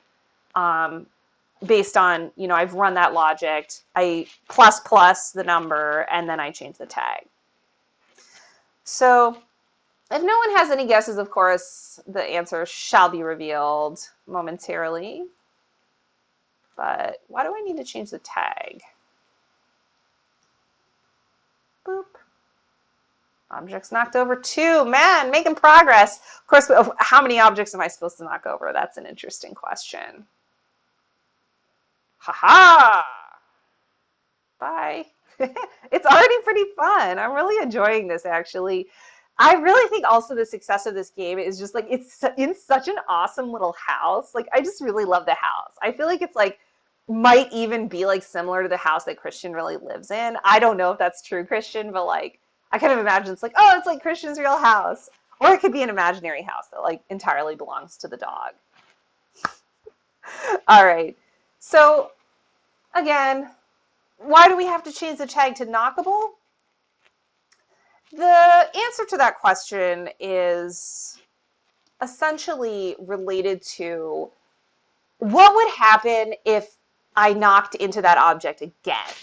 Based on, I've run that logic, I plus the number, and then I change the tag. So if no one has any guesses, of course, the answer shall be revealed momentarily. But why do I need to change the tag? Boop. Objects knocked over 2. Man, making progress. Of course, how many objects am I supposed to knock over? That's an interesting question. Haha! Bye. It's already pretty fun. I'm really enjoying this, actually. I really think also the success of this game is just like it's in such an awesome little house. Like I just really love the house. I feel like it's like might even be like similar to the house that Christian really lives in. I don't know if that's true, Christian, but like I kind of imagine it's like, oh, it's like Christian's real house. Or it could be an imaginary house that like entirely belongs to the dog. All right. So again, why do we have to change the tag to knockable? The answer to that question is essentially related to what would happen if I knocked into that object again.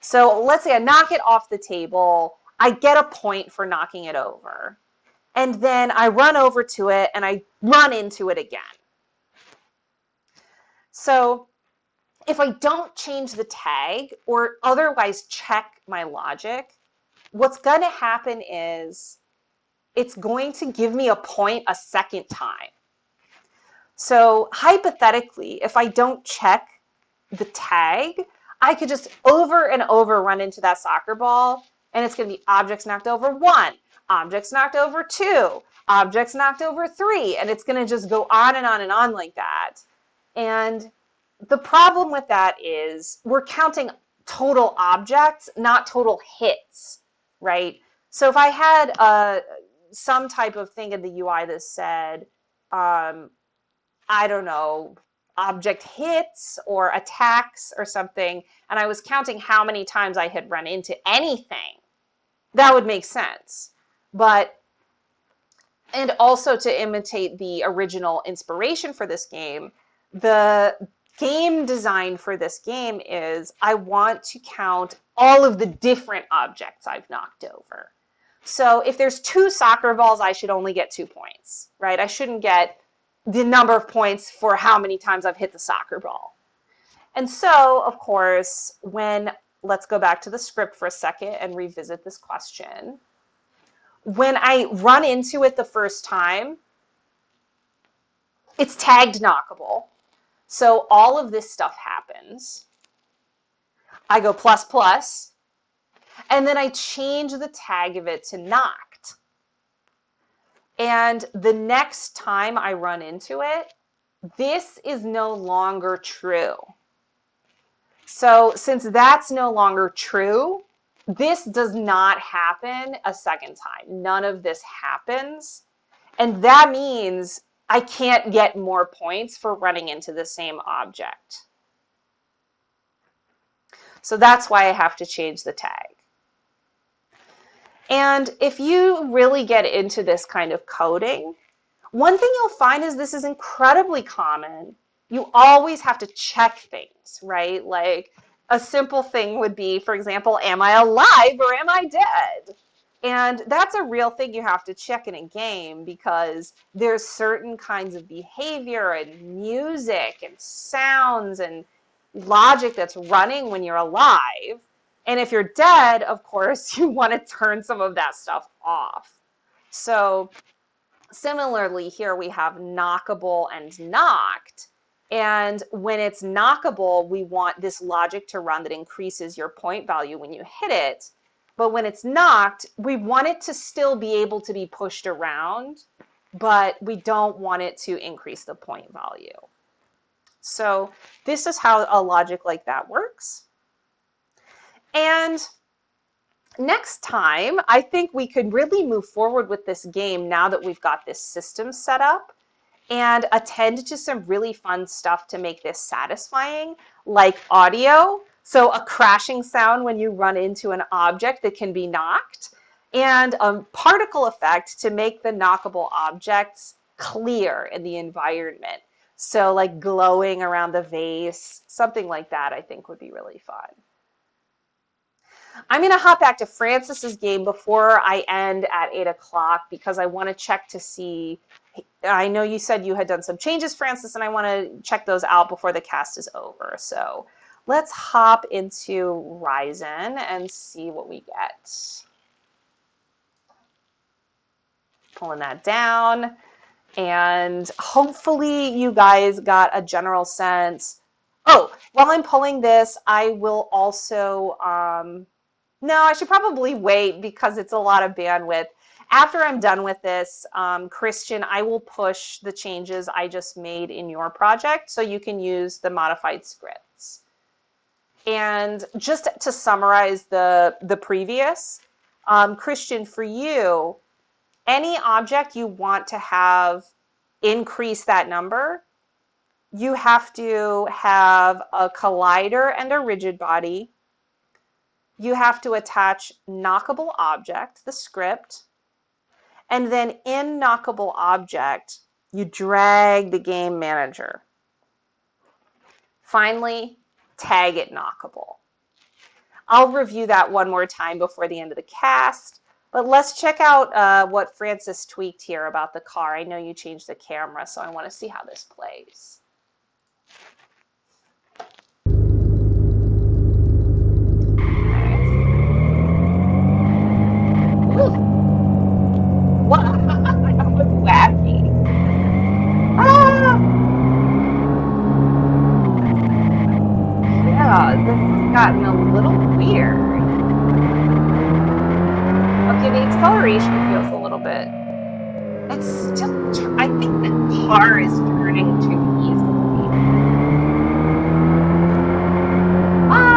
So let's say I knock it off the table, I get a point for knocking it over, and then I run over to it and I run into it again. So if I don't change the tag or otherwise check my logic, what's going to happen is it's going to give me a point a second time. So hypothetically, if I don't check the tag, I could just over and over run into that soccer ball, and it's going to be objects knocked over 1, objects knocked over 2, objects knocked over 3, and it's going to just go on and on and on like that. And the problem with that is we're counting total objects, not total hits, right? So if I had some type of thing in the UI that said, I don't know, object hits or attacks or something, and I was counting how many times I had run into anything, that would make sense. And also to imitate the original inspiration for this game, the game design for this game is I want to count all of the different objects I've knocked over. So if there's 2 soccer balls, I should only get 2 points, right? I shouldn't get the number of points for how many times I've hit the soccer ball. And so, of course, let's go back to the script for a second and revisit this question. When I run into it the first time, it's tagged knockable. So all of this stuff happens. I go plus plus, and then I change the tag of it to knocked. And the next time I run into it, this is no longer true. So since that's no longer true, this does not happen a second time. None of this happens. And that means I can't get more points for running into the same object. So that's why I have to change the tag. And if you really get into this kind of coding, one thing you'll find is this is incredibly common. You always have to check things, right? Like a simple thing would be, for example, am I alive or am I dead? And that's a real thing you have to check in a game because there's certain kinds of behavior and music and sounds and logic that's running when you're alive. And if you're dead, of course, you want to turn some of that stuff off. So similarly, here we have knockable and knocked. And when it's knockable, we want this logic to run that increases your point value when you hit it. But when it's knocked, we want it to still be able to be pushed around, but we don't want it to increase the point value. So this is how a logic like that works. And next time, I think we could really move forward with this game now that we've got this system set up and attend to some really fun stuff to make this satisfying, like audio. So a crashing sound when you run into an object that can be knocked, and a particle effect to make the knockable objects clear in the environment. So like glowing around the vase, something like that I think would be really fun. I'm going to hop back to Francis's game before I end at 8 o'clock because I want to check to see. I know you said you had done some changes, Francis, and I want to check those out before the cast is over. So let's hop into Ryzen and see what we get. Pulling that down. And hopefully you guys got a general sense. Oh, while I'm pulling this, I will also, no, I should probably wait because it's a lot of bandwidth. After I'm done with this, Christian, I will push the changes I just made in your project so you can use the modified scripts. And just to summarize the previous, Christian, for you, any object you want to have increase that number, you have to have a collider and a rigid body. You have to attach knockable object, the script, and then in knockable object, you drag the game manager. Finally, tag it knockable. I'll review that one more time before the end of the cast, but let's check out what Francis tweaked here about the car. I know you changed the camera, so I want to see how this plays. What? That was wacky. Ah! Yeah, this has gotten a little weird. Okay, the acceleration feels a little bit. It's still. I think the car is turning too easily. Ah!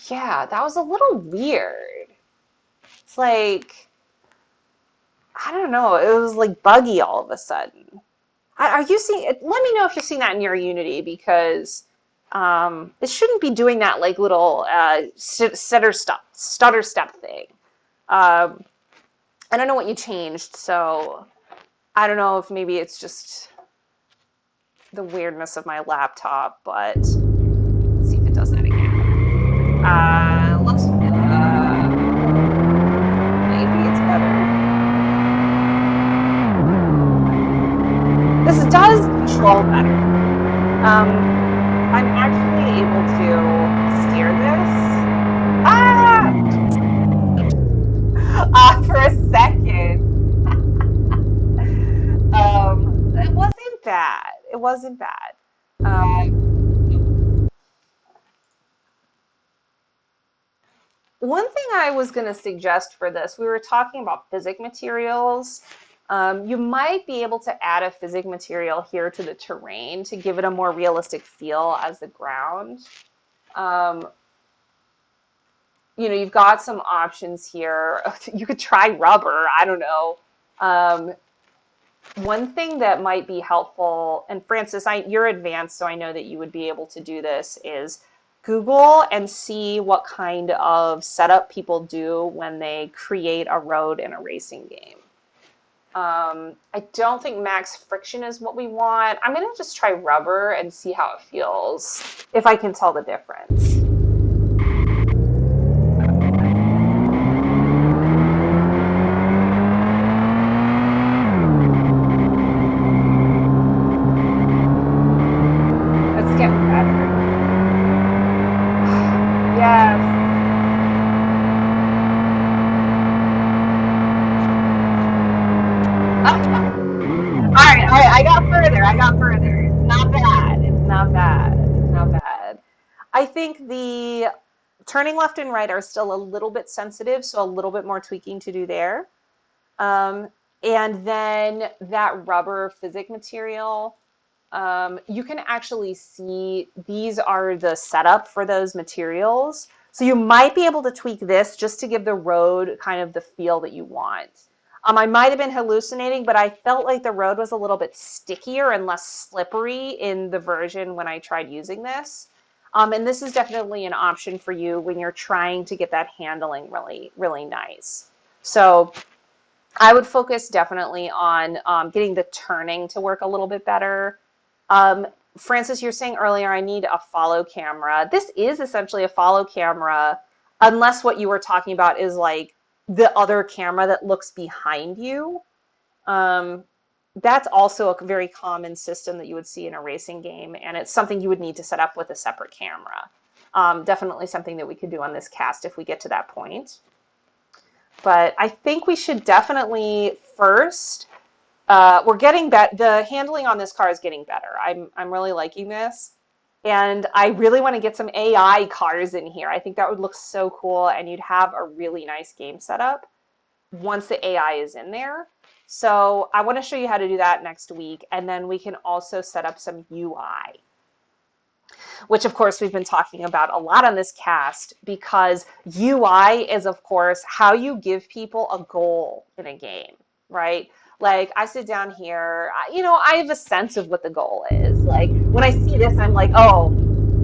Yeah, that was a little weird. It's like, I don't know, it was like buggy all of a sudden. Are you seeing it? Let me know if you're seeing that in your Unity because it shouldn't be doing that like little stutter step thing. Um, I don't know what you changed, so I don't know if maybe it's just the weirdness of my laptop, but let's see if it does that again. Looks, maybe it's better. This does control better. I'm actually able to steer this. For a second. It wasn't bad. It wasn't bad. One thing I was going to suggest for this, we were talking about physic materials. You might be able to add a physic material here to the terrain to give it a more realistic feel as the ground. You've got some options here. You could try rubber. I don't know. One thing that might be helpful, and Francis, you're advanced, so I know that you would be able to do this, is Google and see what kind of setup people do when they create a road in a racing game. I don't think max friction is what we want. I'm going to just try rubber and see how it feels, if I can tell the difference. Let's get better. Yes. All right, I got further. It's not bad. It's not bad. I think the turning left and right are still a little bit sensitive, so a little bit more tweaking to do there. And then that rubber physic material, you can actually see these are the setup for those materials. So you might be able to tweak this just to give the road kind of the feel that you want. I might have been hallucinating, but I felt like the road was a little bit stickier and less slippery in the version when I tried using this. And this is definitely an option for you when you're trying to get that handling really, really nice. So I would focus definitely on getting the turning to work a little bit better. Francis, you're saying earlier, I need a follow camera. This is essentially a follow camera, unless what you were talking about is like the other camera that looks behind you. That's also a very common system that you would see in a racing game, and it's something you would need to set up with a separate camera. Definitely something that we could do on this cast if we get to that point. But I think we should definitely first, we're getting better. The handling on this car is getting better. I'm really liking this. And I really want to get some AI cars in here. I think that would look so cool, and you'd have a really nice game setup once the AI is in there. So I want to show you how to do that next week, and then we can also set up some UI, which of course we've been talking about a lot on this cast, because UI is of course how you give people a goal in a game, right? Like I sit down here, I have a sense of what the goal is. Like when I see this, I'm like, oh,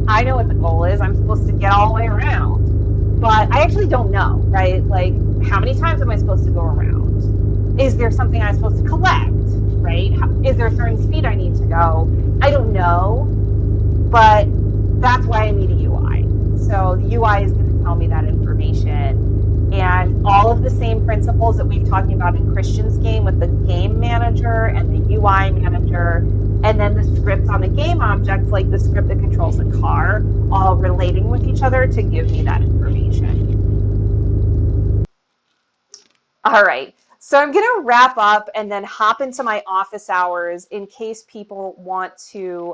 I know what the goal is. I'm supposed to get all the way around. But I actually don't know, right? Like how many times am I supposed to go around? Is there something I'm supposed to collect, right? Is there a certain speed I need to go? I don't know, but that's why I need a UI. So the UI is going to tell me that information. And all of the same principles that we've talked about in Christian's game with the game manager and the UI manager, and then the scripts on the game objects, like the script that controls the car, all relating with each other to give me that information. All right. So I'm going to wrap up and then hop into my office hours in case people want to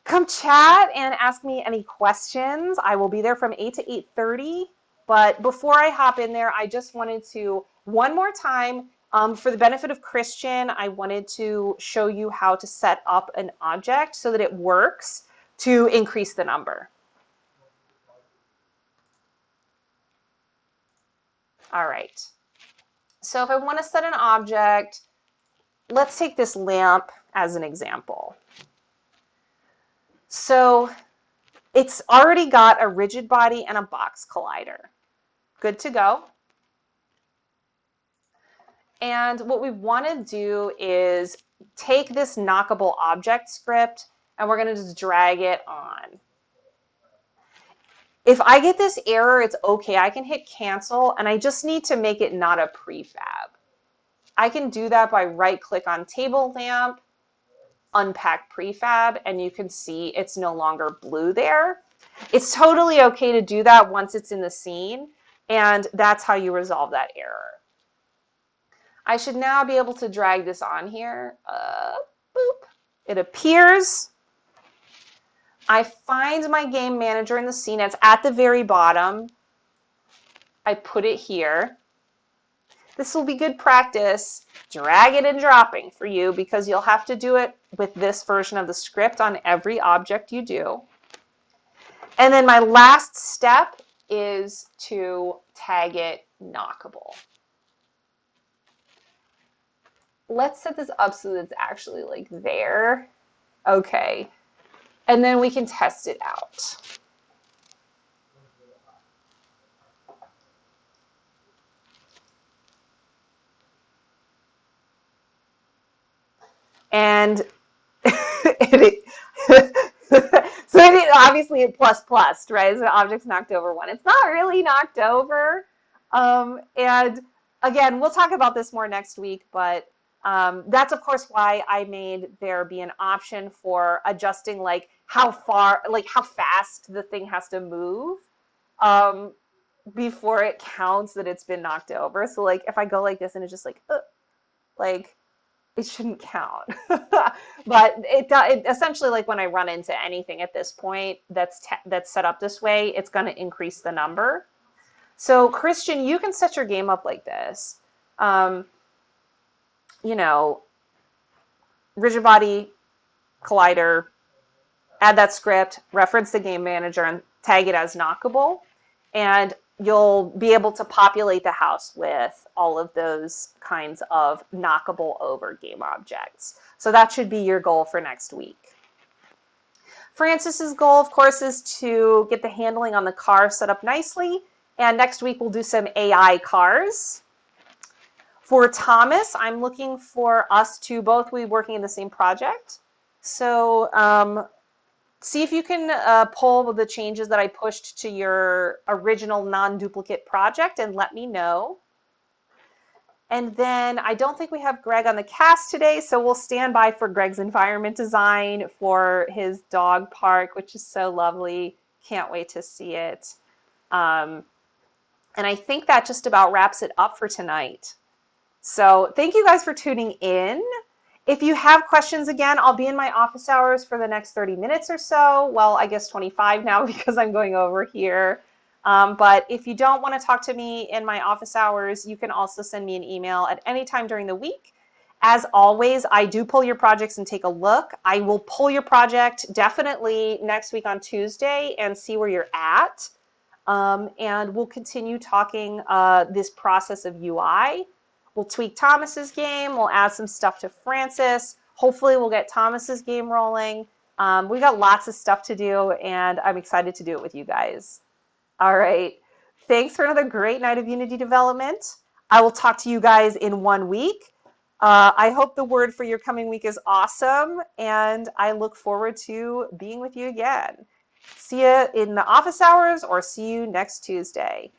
come chat and ask me any questions. I will be there from 8 to 8:30. But before I hop in there, I just wanted to, one more time, for the benefit of Christian, I wanted to show you how to set up an object so that it works to increase the number. All right. So if I want to set an object, let's take this lamp as an example. So it's already got a rigid body and a box collider. Good to go. And what we want to do is take this knockable object script and we're going to just drag it on. If I get this error, it's okay. I can hit cancel and I just need to make it not a prefab. I can do that by right-click on table lamp, unpack prefab, and you can see it's no longer blue there. It's totally okay to do that once it's in the scene, and that's how you resolve that error. I should now be able to drag this on here. Boop. It appears. I find my game manager in the scene. It's at the very bottom. I put it here. This will be good practice, drag and dropping for you, because you'll have to do it with this version of the script on every object you do. And then my last step is to tag it knockable. Let's set this up so that it's actually like there. Okay. And then we can test it out. And obviously it plus, right? So the object's knocked over one. It's not really knocked over. And again, we'll talk about this more next week, but that's of course why I made there be an option for adjusting like how far, like how fast the thing has to move before it counts that it's been knocked over. So like if I go like this and it's just like it shouldn't count. But it essentially, like when I run into anything at this point that's set up this way, it's going to increase the number. So Christian, you can set your game up like this. Rigid body, collider, add that script, reference the game manager, and tag it as knockable. And you'll be able to populate the house with all of those kinds of knockable over game objects. So that should be your goal for next week. Francis's goal, of course, is to get the handling on the car set up nicely. And next week we'll do some AI cars. For Thomas, I'm looking for us to both be working in the same project. So see if you can pull the changes that I pushed to your original non-duplicate project and let me know. And then I don't think we have Greg on the cast today, so we'll stand by for Greg's environment design for his dog park, which is so lovely. Can't wait to see it. And I think that just about wraps it up for tonight. So thank you guys for tuning in. If you have questions, again, I'll be in my office hours for the next 30 minutes or so. Well, I guess 25 now because I'm going over here. But if you don't want to talk to me in my office hours, you can also send me an email at any time during the week. As always, I do pull your projects and take a look. I will pull your project definitely next week on Tuesday and see where you're at. And we'll continue talking this process of UI. We'll tweak Thomas's game. We'll add some stuff to Francis. Hopefully we'll get Thomas's game rolling. We've got lots of stuff to do, and I'm excited to do it with you guys. All right. Thanks for another great night of Unity development. I will talk to you guys in 1 week. I hope the word for your coming week is awesome, and I look forward to being with you again. See you in the office hours or see you next Tuesday.